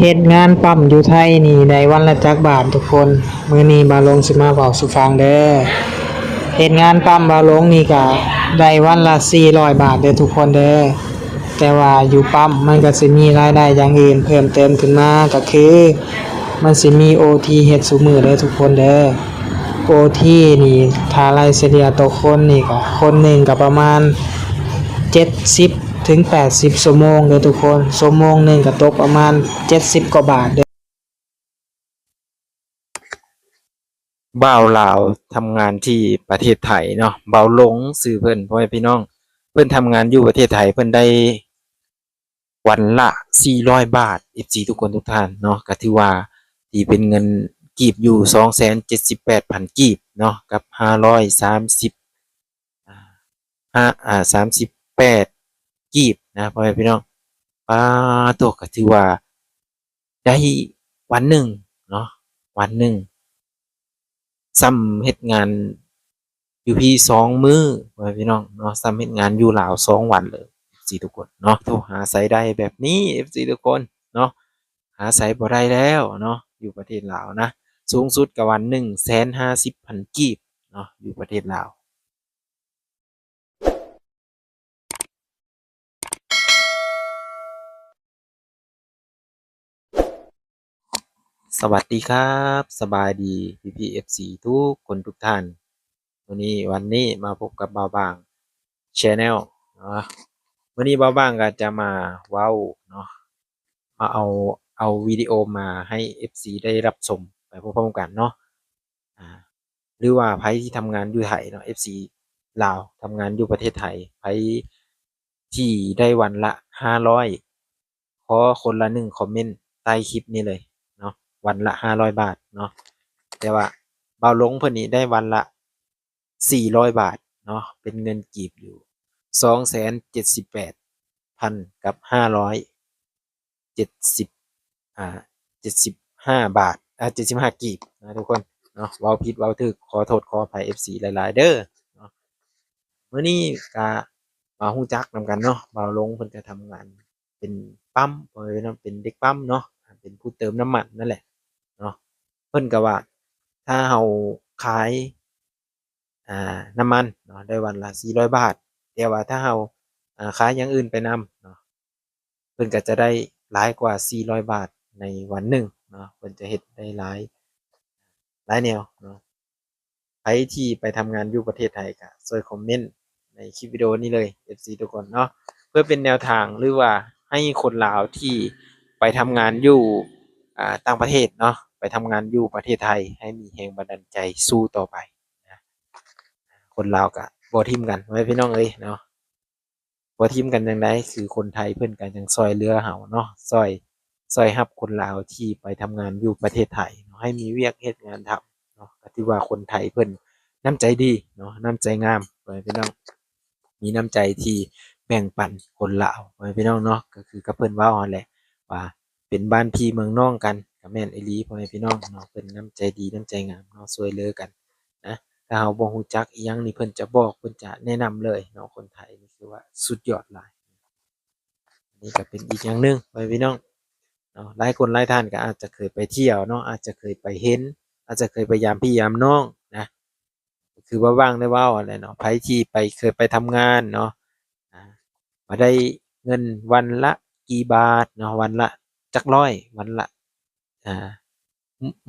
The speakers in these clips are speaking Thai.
เฮ็ดงานปั๊มอยู่ไทยนี่ได้วันละจักบาททุกคนมื้อนี้บาลงสิมาเว้าสู่ฟังเด้อเฮ็ดงานปั๊มบาลงนี่ก็ได้วันละ400บาทเด้อทุกคนเด้อแต่ว่าอยู่ปั๊มมันก็สิมีรายได้อย่างอื่นเพิ่มเติมขึ้นมาก็คือมันสิมี OT เฮ็ดซุมื้อเด้อทุกคนเด้อ OT นี่ถ้ารายเฉลี่ยต่อคนนี่ก็คนหนึ่งก็ประมาณ70ถึง80ชั่วโมงเด้อทุกคนชั่วโมงหนึงก็ตกประมาณ70กว่าบาทเด้อ บ่าวลาวทำงานที่ประเทศไทยเนาะบ่าวหลงชื่อเพิ่นพ่อแม่พี่น้องเพิ่นทำงานอยู่ประเทศไทยเพิ่นได้วันละ400บาท FC ทุกคนทุกท่านเนาะก็ถือว่าที่เป็นเงินกีบอยู่278,000กีบเนาะกับ530อ่า38กีบนะพ่อแม่พี่น้องป๊าโตก็ถือว่าได้วันหนึ่งเนาะวันหนึ่ง ซ้ำเฮ็ดงานอยู่พี่2 มื้อพ่อแม่พี่น้องเนาะซ้ำเฮ็ดงานอยู่ลาว2 วันเลย FC ทุกคนเนาะโทรหาไสได้แบบนี้ FC ทุกคนเนาะหาไสบ่ได้แล้วเนาะอยู่ประเทศลาวนะสูงสุดก็วันหนึ่ง150,000กีบเนาะอยู่ประเทศลาวสวัสดีครับสบายดีพี่ๆ FC ทุกคนทุกท่านวันนี้มาพบกับบ่าวบาง Channel เนาะวันนี้บ่าวบางก็จะมาเว้าเนาะ มาเอาวิดีโอมาให้ FC ได้รับชมไปพร้อมๆกันเนาะอ่าหรือว่าไผที่ทำงานอยู่ไทยเนาะ FC ลาวทำงานอยู่ประเทศไทยไผที่ได้วันละ500ขอคนละ1คอมเมนต์ใต้คลิปนี้เลยเนาะวันละ500บาทเนาะแต่ว่าเบาลงเพิ่นนี่ได้วันละ400บาทเนาะเป็นเงินกีบอยู่278,000กับ500 70อ่า75 บาท75กีบนะทุกคนเนาะเว้าผิดเว้าถูกขอโทษขออภัย FC หลายๆเด้อเนาะมื้อนี้ก็มาฮู้จักนำกันเนาะบ่าวลงเพิ่นก็ทำงานเป็นปั๊มพ่อแม่พี่น้องเป็นเด็กปั๊มเนาะเป็นผู้เติมน้ำมันนั่นแหละเนาะเพิ่นก็ว่าถ้าเราขายน้ำมันเนาะได้วันละ400บาทแต่ว่าถ้าเราขายอย่างอื่นไปนำเนาะ เพิ่นก็จะได้หลายกว่า400บาทในวันหนึ่งเนาะเพิ่นจะเฮ็ดได้หลายแนวเนาะใครที่ไปทำงานอยู่ประเทศไทยก็ช่วยคอมเมนต์ในคลิปวิดีโอนี้เลย FC ทุกคนเนาะเพื่อเป็นแนวทางหรือว่าให้คนลาวที่ไปทำงานอยู่ต่างประเทศเนาะไปทำงานอยู่ประเทศไทยให้มีแรงบันดาลใจสู้ต่อไปนะคนลาวก็บ่ทิ่มกันไว้พี่น้องเอ้ยเนาะ บ่ทิ่มกันจั่งใดคือคนไทยเพิ่นก็ยังช่วยเหลือเราเนาะช่วยรับคนลาวที่ไปทำงานอยู่ประเทศไทยเนาะให้มีเวียกเฮ็ดงานทำเนาะก็ถือว่าคนไทยเพิ่นน้ำใจดีเนาะน้ำใจงามพ่อแม่พี่น้องมีน้ำใจที่แบ่งปันคนลาวพ่อแม่พี่น้องเนาะก็คือกับเพิ่นเว้านั่นแหละว่าเป็นบ้านพี่เมืองน้องกันก็แม่นอีหลีพ่อแม่พี่น้องเนาะเพิ่นน้ำใจดีน้ำใจงามเนาะช่วยเหลือกันนะ ถ้าเราบ่รู้จักอิหยังนี่เพิ่นจะบอกเพิ่นจะแนะนำเลยเนาะคนไทยนี่คือว่าสุดยอดหลายนี่ก็เป็นอีกอย่างหนึ่งไว้พี่น้องเนาะหลายคนหลายท่านก็อาจจะเคยไปเที่ยวเนาะอาจจะเคยไปเห็นอาจจะเคยไปยามพี่ยามน้องนะคือว่าว่างได้เว้าอะแหละเนาะไผที่ไปเคยไปทำงานเนาะอ่าว่าได้เงินวันละกี่บาทเนาะวันละจักร้อยวันละอ่า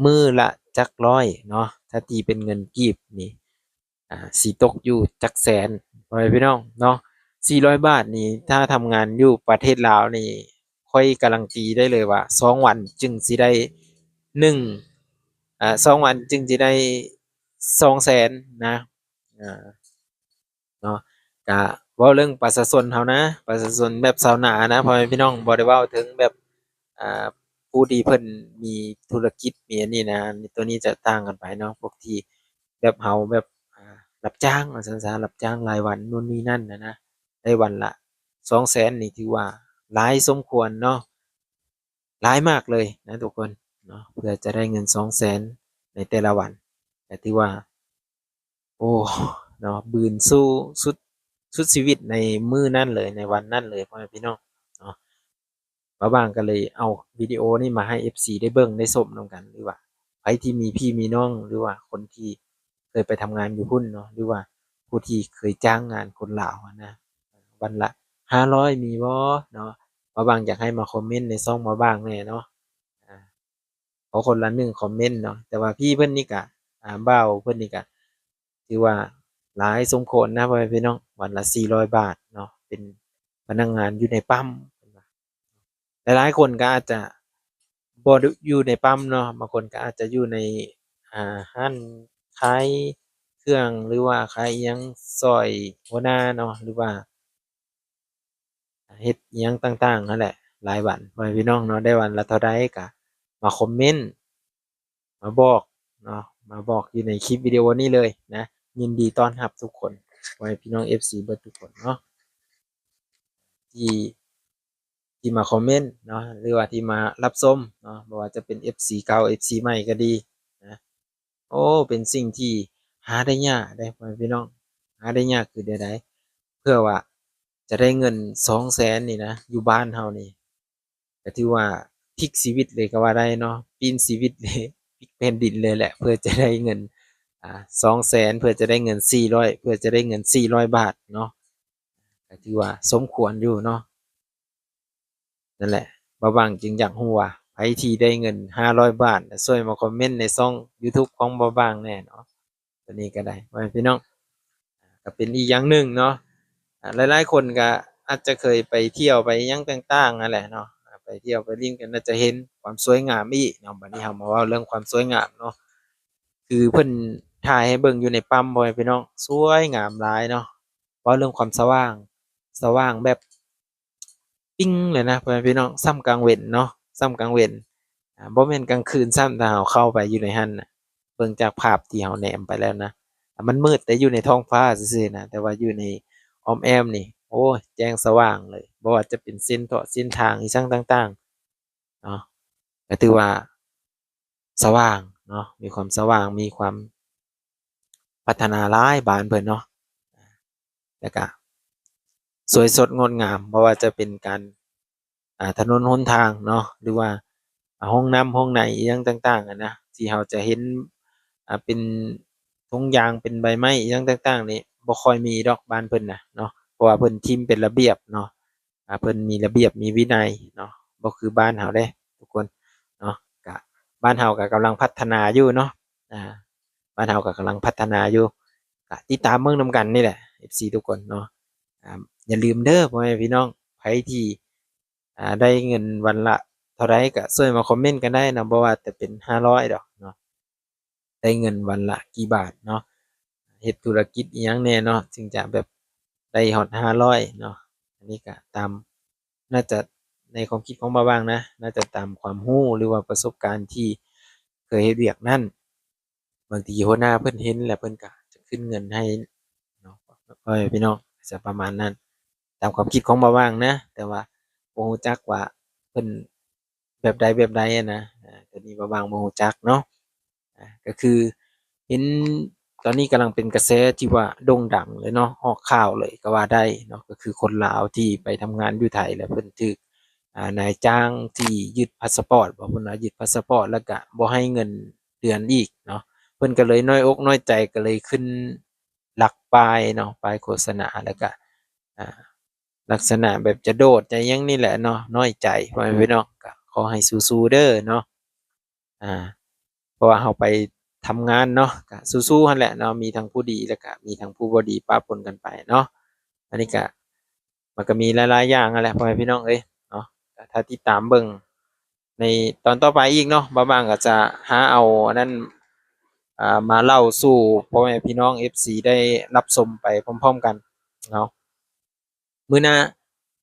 มื้อละจักร้อยเนาะถ้าตีเป็นเงินกีบนี่สิตกอยู่จักแสนพ่อแม่พี่น้องเนาะ400บาทนี่ถ้าทำงานอยู่ประเทศลาวนี่ค่อยการันตีได้เลยว่า2 วันจึงสิได้12วันจึงสิได้200,000นะอ่าเนาะก็เว้าเรื่องประชาชนเฮานะประชาชนแบบชาวนานะพ่อแม่พี่น้องบ่ได้เว้าถึงแบบอ่า ผู้ที่เพิ่นมีธุรกิจมีอันนี้นะตัวนี้จะต่างกันไปเนาะพวกที่แบบเราแบบรับจ้างว่าซั่นซะรับจ้างรายวันนู่นนี่นั่นนะได้วันละ200,000นี่ถือว่าหลายสมควรเนาะหลายมากเลยนะทุกคนเนาะเพื่อจะได้เงิน200,000ในแต่ละวันก็ถือว่าโอ้เนาะบืนสู้สุดชีวิตในมื้อนั้นเลยในวันนั้นเลยพ่อแม่พี่น้องเนาะ บาบางก็เลยเอาวิดีโอนี่มาให้ FC ได้เบิ่งได้ชมนำกันหรือว่าใครที่มีพี่มีน้องหรือว่าคนที่เคยไปทำงานอยู่พุ่นเนาะหรือว่าผู้ที่เคยจ้างงานคนลาวอะนะวันละ500มีบ่เนาะบาบางอยากให้มาคอมเมนต์ในช่องบาบางแหน่เนาะอ่าขอคนละ1คอมเมนต์เนาะแต่ว่าพี่เพิ่นนี่ก็บ่าวเพิ่นนี่ก็ถือว่าหลายสมควรนะพ่อแม่พี่น้องวันละ400บาทเนาะเป็นพนักงานอยู่ในปั๊มเพิ่นว่า หลายๆคนก็อาจจะบ่ได้อยู่ในปั๊มเนาะบางคนก็อาจจะอยู่ในร้านขายเครื่องหรือว่าขายอิหยังช่วยหัวหน้าเนาะหรือว่าเฮ็ดอิหยังต่างๆนั่นแหละรายวันพ่อแม่พี่น้องเนาะได้วันละเท่าใดก็มาคอมเมนต์มาบอกเนาะมาบอกอยู่ในคลิปวิดีโอนี้เลยนะยินดีต้อนรับทุกคนพ่อแม่พี่น้อง FC เบิดทุกคนเนาะที่มาคอมเมนต์เนาะหรือว่าที่มารับชมเนาะบ่ว่าจะเป็น FC เก่า FC ใหม่ก็ดีนะโอ้เป็นสิ่งที่หาได้ยากเด้พ่อแม่พี่น้องหาได้ยากคือแนวใดเพื่อว่าจะได้เงิน200,000นี่นะอยู่บ้านเฮานี่ก็ถือว่าพลิกชีวิตเลยก็ว่าได้เนาะพลิกชีวิตเลยพลิกแผ่นดินเลยแหละเพื่อจะได้เงิน200,000เพื่อจะได้เงิน400เพื่อจะได้เงิน400บาทเนาะก็ถือว่าสมควรอยู่เนาะ นั่นแหละบ่าวบางจึงอยากรู้ว่าไผที่ได้เงิน500บาทน่ะช่วยมาคอมเมนต์ในช่องยูทูบของบ่าวบางแหน่เนาะตัวนี้ก็ได้พ่อแม่พี่น้องก็เป็นอีกอย่างหนึ่งเนาะหลายๆคนก็อาจจะเคยไปเที่ยวไปหยังต่างๆนั่นแหละเนาะไปเที่ยวไปลินก็น่าจะเห็นความสวยงามอีกเนาะบัดนี้เรามาเว้าเรื่องความสวยงามเนาะคือเพิ่นถ่ายให้เบิ่งอยู่ในปั๊มพ่อแม่พี่น้องสวยงามหลายเนาะเว้าเรื่องความสว่างสว่างแบบ ปิ้งเลยนะพ่อแม่พี่น้องส่ำกลางเว้นเนาะส่ำกลางเว้นบ่แม่นกลางคืนซ้ำถ้าเราเข้าไปอยู่ในหั้นน่ะเบิ่งจากภาพที่เราแนมไปแล้วนะมันมืดแต่อยู่ในท้องฟ้าซื่อๆนะแต่ว่าอยู่ในอ้อมแอมนี่โอ้ยแจ้งสว่างเลยบ่ว่าจะเป็นเส้นเถาะเส้นทางอีสังต่างๆเนาะก็ถือว่าสว่างเนาะมีความสว่างมีความพัฒนาหลายบ้านเพิ่นเนาะแล้วก็สวยสดงดงามบ่ว่าจะเป็นการถนนหนทางเนาะหรือว่าห้องน้ำห้องน้อิหยังต่างๆอะนะที่เราจะเห็นเป็นทุ่งยางเป็นใบไม้อิหยังต่างๆนี่บ่ค่อยมีดอกบ้านเพิ่นน่ะเนาะเพราะว่าเพิ่นทิมเป็นระเบียบเนาะเพิ่นมีระเบียบมีวินัยเนาะบ่คือบ้านเราเด้ทุกคนเนาะก็บ้านเราก็กำลังพัฒนาอยู่เนาะอ่าบ้านเราก็กำลังพัฒนาอยู่ก็ติดตามเบิ่งนำกันนี่แหละ FC ทุกคนเนาะอ่าอย่าลืมเด้อพ่อแม่พี่น้องไผที่ ได้เงินวันละเท่าไรก็ช่วยมาคอมเมนต์กันได้นะบ่ว่าจะเป็น500ดอกเนาะได้เงินวันละกี่บาทเนาะเฮ็ดธุรกิจอิหยังแหน่เนาะถึงจะแบบได้ฮอด500เนาะอันนี้ก็ตามน่าจะในความคิดของบ่าวบ้างนะน่าจะตามความรู้หรือว่าประสบการณ์ที่เคยเฮ็ดเวียกนั้นบางทีหัวหน้าเพิ่นเห็นแล้วเพิ่นก็จะขึ้นเงินให้เนาะพ่อแม่พี่น้องจะประมาณนั้นตามความคิดของบ่าวบ้างนะแต่ว่า บ่รู้จักว่าเพิ่นแบบใดอะนะตัวนี้บ่บางบ่รู้จักเนาะก็คือเห็นตอนนี้กำลังเป็นกระแสที่ว่าโด่งดังเลยเนาะออกข่าวเลยก็ว่าได้เนาะก็คือคนลาวที่ไปทำงานอยู่ไทยแล้วเพิ่นถูกนายจ้างที่ยึดพาสปอร์ตบ่เพิ่นว่ายึดพาสปอร์ตแล้วก็บ่ให้เงินเดือนอีกเนาะเพิ่นก็เลยน้อยอกน้อยใจก็เลยขึ้นหลักป้ายเนาะป้ายโฆษณาแล้วก็อ่า ลักษณะแบบจะโดดจะหยังนี่แหละเนาะน้อยใจพ่อแม่พี่น้องก็ขอให้สู้ๆเด้อเนาะอ่าเพราะว่าเราไปทำงานเนาะก็สู้ๆหั่นแหละเนาะมีทั้งผู้ดีแล้วก็มีทั้งผู้บ่ดีปะปนกันไปเนาะอันนี้ก็มันก็มีหลายๆอย่างนั่นแหละพ่อแม่พี่น้องเอ้ยเนาะก็ถ้าติดตามเบิ่งในตอนต่อไปอีกเนาะบ่าบางก็จะหาเอาอันนั้นมาเล่าสู่พ่อแม่พี่น้อง FC ได้รับชมไปพร้อมๆกันเนาะ มื้อหน้า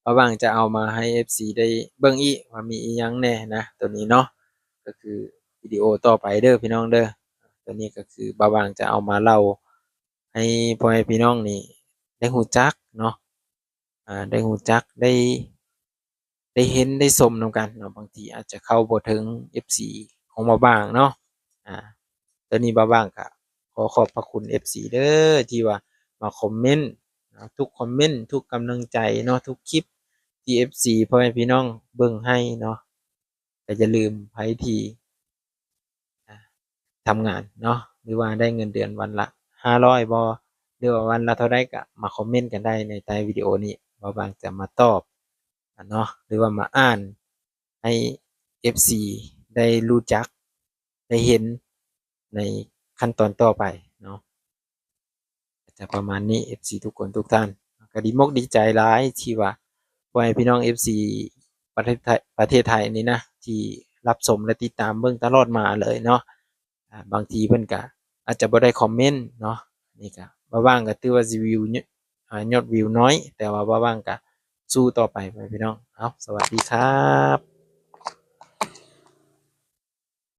บ่าว่างจะเอามาให้ FC ได้เบิ่งอีกว่ามีอิหยังแหน่นะตัวนี้เนาะก็คือวิดีโอต่อไปเด้อพี่น้องเด้อตัวนี้ก็คือบ่าว่างจะเอามาเล่าให้พ่อแม่พี่น้องนี่ได้รู้จักเนาะได้รู้จักได้เห็นได้ชมนำกันเนาะบางทีอาจจะเข้าบ่ถึง FC ของบ่าว่างเนาะอ่าตัวนี้บ่าว่างก็ขอขอบพระคุณ FC เด้อที่ว่ามาคอมเมนต์ ทุกคอมเมนต์ทุกกำลังใจเนาะทุกคลิปที่ TFC พ่อแม่พี่น้องเบิ่งให้เนาะแต่อย่าลืมไผที่ทำงานเนาะหรือว่าได้เงินเดือนวันละ500บ่หรือว่าวันละเท่าใดก็มาคอมเมนต์กันได้ในใต้วิดีโอนี้บ่าวบางจะมาตอบเนาะหรือว่ามาอ่านให้ FC ได้รู้จักได้เห็นในขั้นตอนต่อไปเนาะจะประมาณนี้ FC ทุกคนทุกท่านก็ดีมกดีใจหลายที่ว่าพ่อแม่พี่น้อง FC ประเทศไทยนี้นะที่รับชมและติดตามเบิ่งตลอดมาเลยเนาะบางทีเพิ่นก็อาจจะบ่ได้คอมเมนต์เนาะนี่ก็บ่ว่างก็ถือว่าสิวิวเนี่ยยอดวิวน้อยแต่ว่าบ่ว่างก็สู้ต่อไปพ่อแม่พี่น้องเอาสวัสดีครับ